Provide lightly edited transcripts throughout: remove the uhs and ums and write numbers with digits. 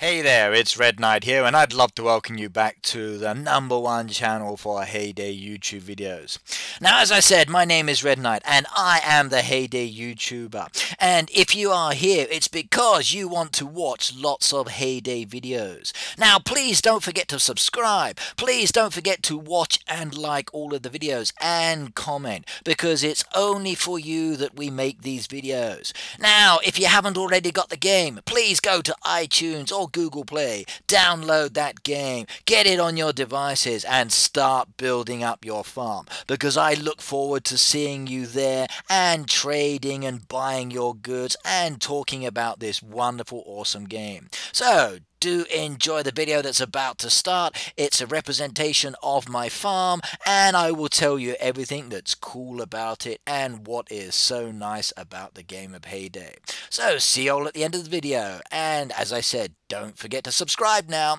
Hey there, it's Red Knight here, and I'd love to welcome you back to the #1 channel for Heyday YouTube videos. Now, as I said, my name is Red Knight, and I am the Heyday YouTuber. And if you are here, it's because you want to watch lots of Heyday videos. Now, please don't forget to subscribe. Please don't forget to watch and like all of the videos and comment, because it's only for you that we make these videos. Now, if you haven't already got the game, please go to iTunes or Google Play, download that game, get it on your devices and start building up your farm, because I look forward to seeing you there and trading and buying your goods and talking about this wonderful, awesome game. So, do enjoy the video that's about to start. It's a representation of my farm, and I will tell you everything that's cool about it and what is so nice about the game of Heyday. So see you all at the end of the video, and as I said, don't forget to subscribe now.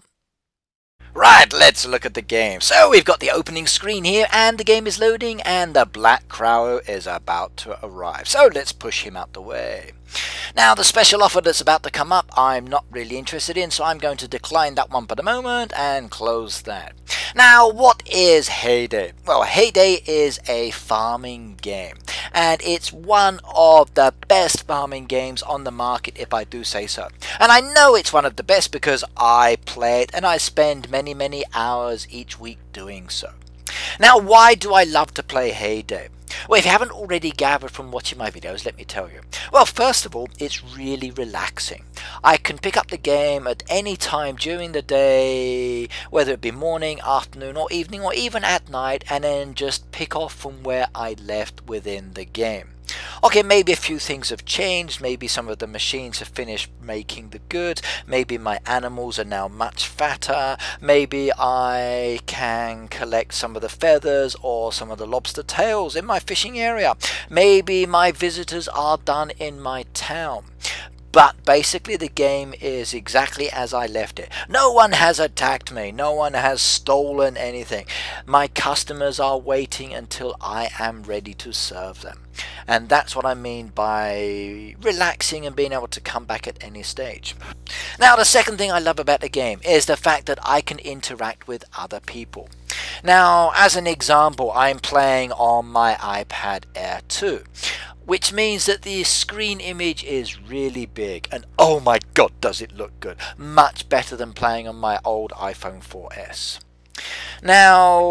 Right, let's look at the game. So we've got the opening screen here, and the game is loading, and the Black Crow is about to arrive. So let's push him out the way. Now, the special offer that's about to come up, I'm not really interested in, so I'm going to decline that one for the moment and close that. Now, what is Heyday? Well, Heyday is a farming game, and it's one of the best farming games on the market, if I do say so. And I know it's one of the best because I play it and I spend many hours each week doing so. Now, why do I love to play Heyday? Well, if you haven't already gathered from watching my videos, let me tell you. Well, first of all, it's really relaxing. I can pick up the game at any time during the day, whether it be morning, afternoon or evening, or even at night, and then just pick off from where I left within the game. Okay, maybe a few things have changed, maybe some of the machines have finished making the goods, maybe my animals are now much fatter, maybe I can collect some of the feathers or some of the lobster tails in my fishing area, maybe my visitors are done in my town. But basically the game is exactly as I left it. No one has attacked me. No one has stolen anything. My customers are waiting until I am ready to serve them. And that's what I mean by relaxing and being able to come back at any stage. Now, the second thing I love about the game is the fact that I can interact with other people. Now, as an example, I'm playing on my iPad Air 2. Which means that the screen image is really big, and oh my god, does it look good. Much better than playing on my old iPhone 4S. Now,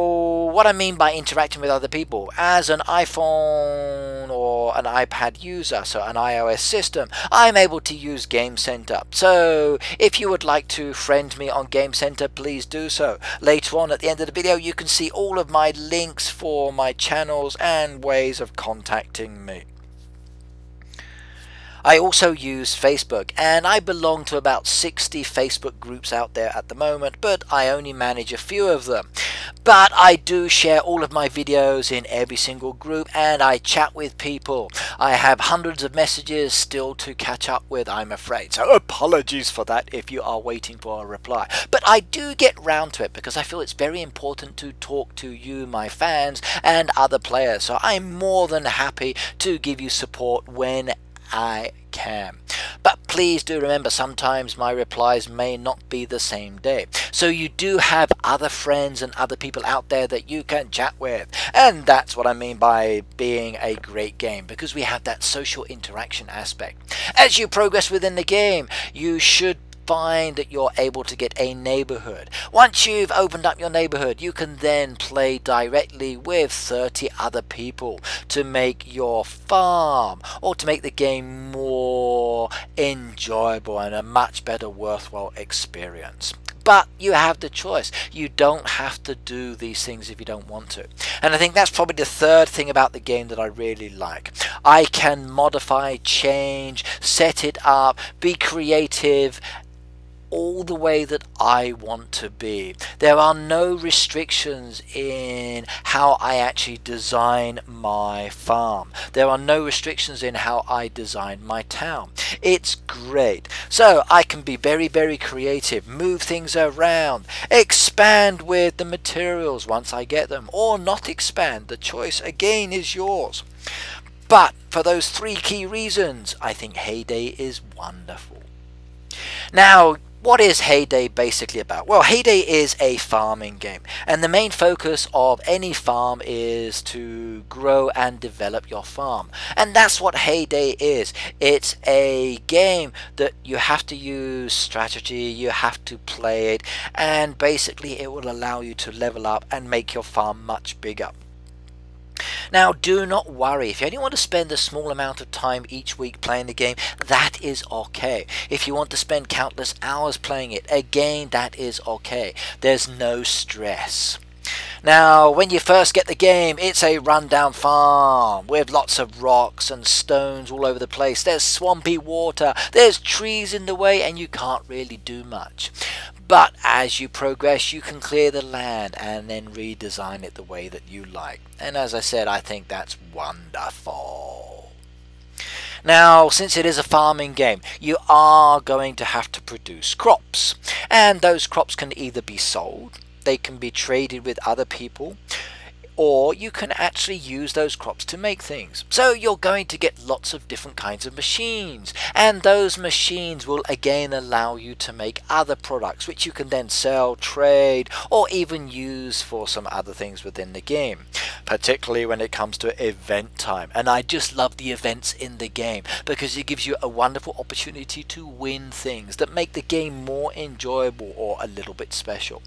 what I mean by interacting with other people, as an iPhone or an iPad user, so an iOS system, I'm able to use Game Center. So if you would like to friend me on Game Center, please do so. Later on at the end of the video, you can see all of my links for my channels and ways of contacting me. I also use Facebook, and I belong to about 60 Facebook groups out there at the moment, but I only manage a few of them. But I do share all of my videos in every single group, and I chat with people. I have hundreds of messages still to catch up with, I'm afraid, so apologies for that if you are waiting for a reply. But I do get round to it because I feel it's very important to talk to you, my fans, and other players, so I'm more than happy to give you support when I can. But please do remember, sometimes my replies may not be the same day. So you do have other friends and other people out there that you can chat with. And that's what I mean by being a great game, because we have that social interaction aspect. As you progress within the game, you should find that you're able to get a neighborhood. Once you've opened up your neighborhood, you can then play directly with 30 other people to make your farm, or to make the game more enjoyable and a much better worthwhile experience. But you have the choice. You don't have to do these things if you don't want to. And I think that's probably the third thing about the game that I really like. I can modify, change, set it up, be creative, all the way that I want to be. There are no restrictions in how I actually design my farm. There are no restrictions in how I design my town. It's great. So I can be very creative, move things around, expand with the materials once I get them, or not expand. The choice again is yours. But for those three key reasons, I think Heyday is wonderful. Now, What is Heyday basically about? Well, Heyday is a farming game, and the main focus of any farm is to grow and develop your farm. And that's what Heyday is. It's a game that you have to use strategy, you have to play it, and basically it will allow you to level up and make your farm much bigger. Now, do not worry. If you only want to spend a small amount of time each week playing the game, that is okay. If you want to spend countless hours playing it, again, that is okay. There's no stress. Now, when you first get the game, it's a rundown farm with lots of rocks and stones all over the place. There's swampy water, there's trees in the way, and you can't really do much. But as you progress, you can clear the land and then redesign it the way that you like. And as I said, I think that's wonderful. Now, since it is a farming game, you are going to have to produce crops. And those crops can either be sold, they can be traded with other people, or you can actually use those crops to make things. So you're going to get lots of different kinds of machines, and those machines will again allow you to make other products which you can then sell, trade, or even use for some other things within the game, particularly when it comes to event time. And I just love the events in the game because it gives you a wonderful opportunity to win things that make the game more enjoyable or a little bit special.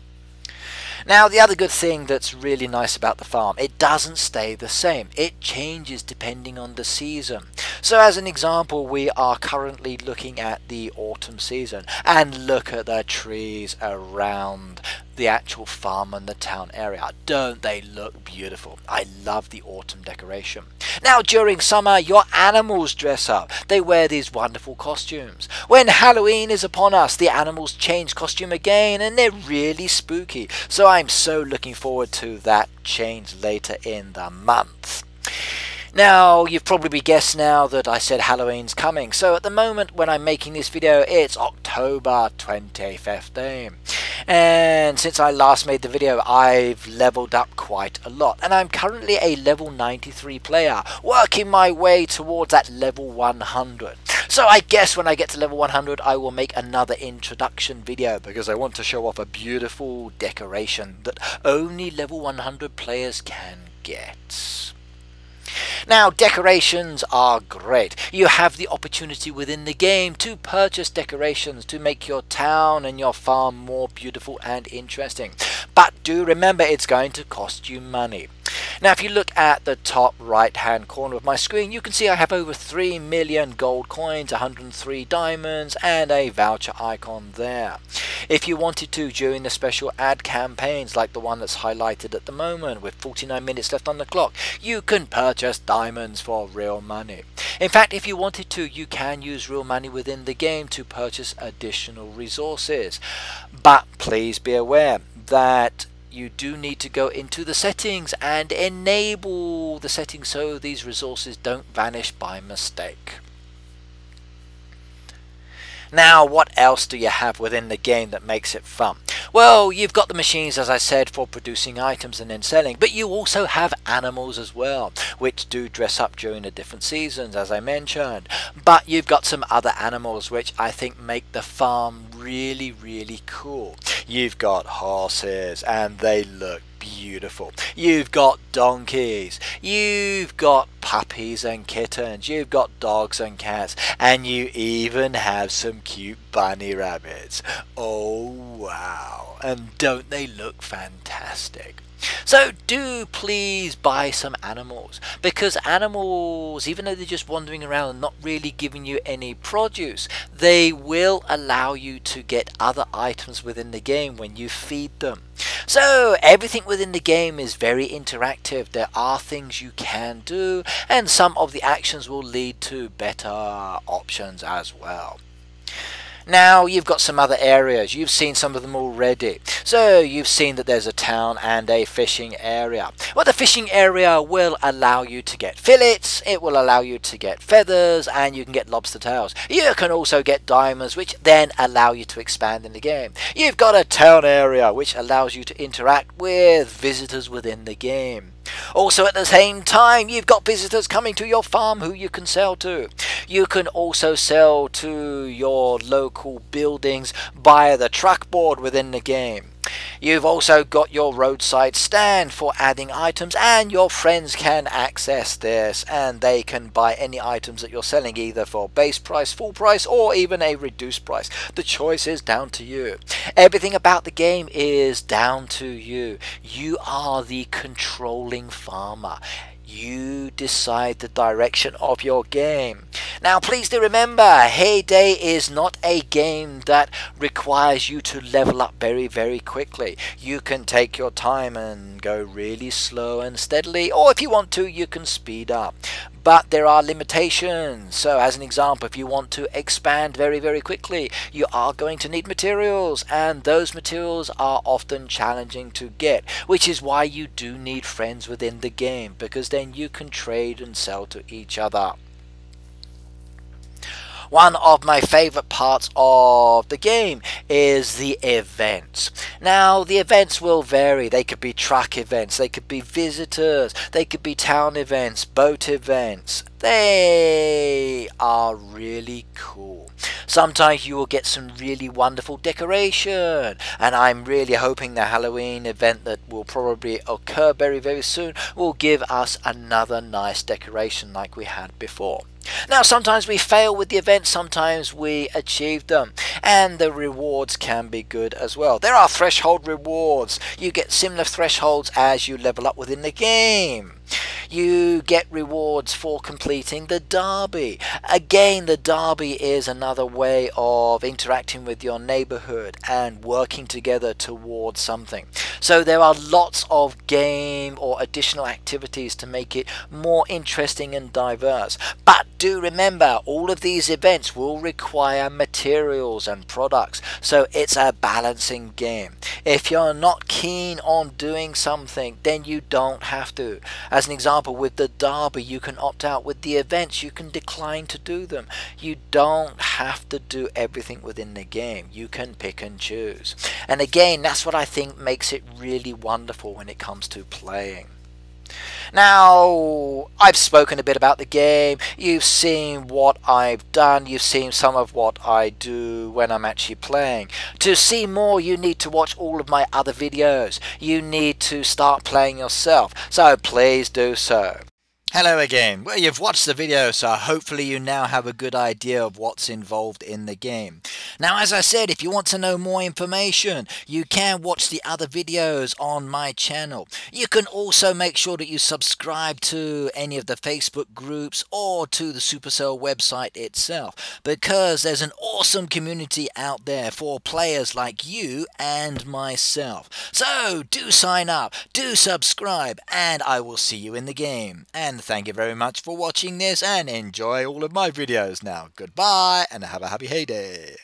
Now, the other good thing that's really nice about the farm, it doesn't stay the same. It changes depending on the season. So as an example, we are currently looking at the autumn season, and look at the trees around the actual farm and the town area. Don't they look beautiful? I love the autumn decoration. Now, during summer, your animals dress up. They wear these wonderful costumes. When Halloween is upon us, the animals change costume again, and they're really spooky. So I'm so looking forward to that change later in the month. Now, you've probably guessed now that I said Halloween's coming. So at the moment when I'm making this video, it's October 2015. And since I last made the video, I've leveled up quite a lot. And I'm currently a level 93 player, working my way towards that level 100. So I guess when I get to level 100, I will make another introduction video because I want to show off a beautiful decoration that only level 100 players can get. Now, decorations are great. You have the opportunity within the game to purchase decorations to make your town and your farm more beautiful and interesting. But do remember, it's going to cost you money. Now, if you look at the top right hand corner of my screen, you can see I have over 3 million gold coins, 103 diamonds, and a voucher icon there. If you wanted to, during the special ad campaigns like the one that's highlighted at the moment with 49 minutes left on the clock, you can purchase diamonds for real money. In fact, if you wanted to, you can use real money within the game to purchase additional resources. But please be aware that you do need to go into the settings and enable the settings so these resources don't vanish by mistake. Now, what else do you have within the game that makes it fun? Well, you've got the machines, as I said, for producing items and then selling, but you also have animals as well, which do dress up during the different seasons, as I mentioned. But you've got some other animals which I think make the farm really, really cool. You've got horses, and they look beautiful. You've got donkeys, you've got puppies and kittens, you've got dogs and cats, and you even have some cute bunny rabbits. Oh wow, and don't they look fantastic? So do please buy some animals, because animals, even though they're just wandering around and not really giving you any produce, they will allow you to get other items within the game when you feed them. So everything within the game is very interactive. There are things you can do, and some of the actions will lead to better options as well. Now, you've got some other areas. You've seen some of them already. So you've seen that there's a town and a fishing area. Well, the fishing area will allow you to get fillets, it will allow you to get feathers, and you can get lobster tails. You can also get diamonds, which then allow you to expand in the game. You've got a town area, which allows you to interact with visitors within the game. Also at the same time, you've got visitors coming to your farm who you can sell to. You can also sell to your local buildings via the truck board within the game. You've also got your roadside stand for adding items, and your friends can access this and they can buy any items that you're selling, either for base price, full price, or even a reduced price. The choice is down to you. Everything about the game is down to you. You are the controlling farmer. You decide the direction of your game. Now please do remember, Heyday is not a game that requires you to level up very quickly. You can take your time and go really slow and steadily, or if you want to, you can speed up. But there are limitations. So as an example, if you want to expand very quickly, you are going to need materials, and those materials are often challenging to get, which is why you do need friends within the game, because then you can trade and sell to each other. One of my favorite parts of the game is the events. Now the events will vary. They could be truck events, they could be visitors, they could be town events, boat events. They are really cool. Sometimes you will get some really wonderful decoration, and I'm really hoping the Halloween event that will probably occur very soon will give us another nice decoration like we had before. Now sometimes we fail with the events, sometimes we achieve them, and the rewards can be good as well. There are threshold rewards. You get similar thresholds as you level up within the game. You get rewards for completing the derby. Again, the derby is another way of interacting with your neighborhood and working together towards something. So there are lots of game or additional activities to make it more interesting and diverse. But do remember, all of these events will require materials and products, so it's a balancing game. If you're not keen on doing something, then you don't have to. As an example, with the derby, you can opt out. With the events, you can decline to do them. You don't have to do everything within the game. You can pick and choose. And again, that's what I think makes it really wonderful when it comes to playing. Now, I've spoken a bit about the game. You've seen what I've done. You've seen some of what I do when I'm actually playing. To see more, you need to watch all of my other videos. You need to start playing yourself. So please do so. Hello again. Well, you've watched the video, so hopefully you now have a good idea of what's involved in the game. Now, as I said, if you want to know more information, you can watch the other videos on my channel. You can also make sure that you subscribe to any of the Facebook groups or to the Supercell website itself, because there's an awesome community out there for players like you and myself. So do sign up, do subscribe, and I will see you in the game. And thank you very much for watching this, and enjoy all of my videos now. Goodbye, and have a happy heyday.